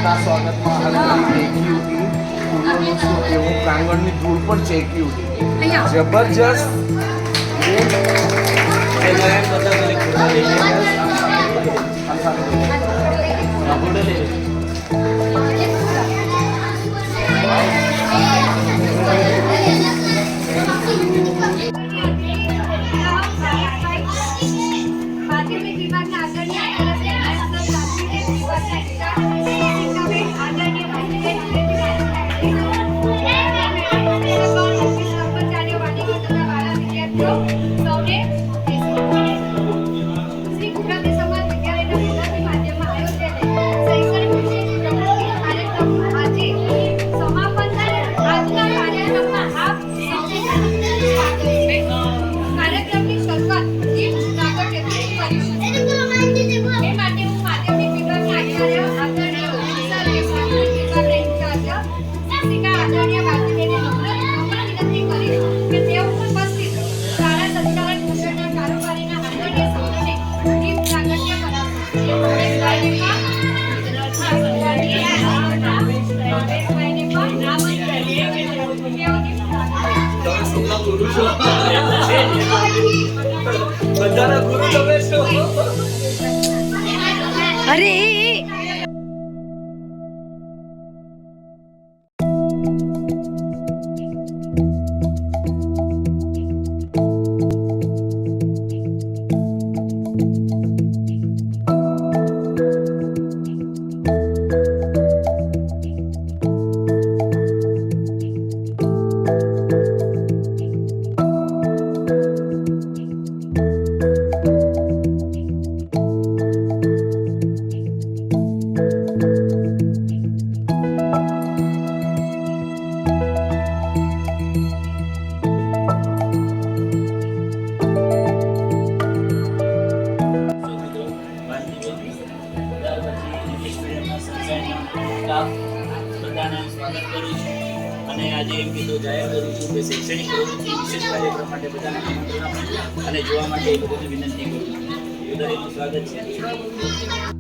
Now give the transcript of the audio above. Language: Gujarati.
આવતા સ્વાગતમાં હલવાઈ દેખી હતી. ફૂલોનું શું કહેવું, પ્રાંગણની ધૂળ પણ ચેકી હતી. જબરજસ્ત. અરે આજે એમ કીધું જાહેર કરું છું કે શૈક્ષણિક પ્રવૃત્તિ વિશેષ કાર્યક્રમ માટે બધાને આમંત્રણ આપું અને જોવા માટે એ બધાને વિનંતી કરું છું. દરેકનું સ્વાગત છે.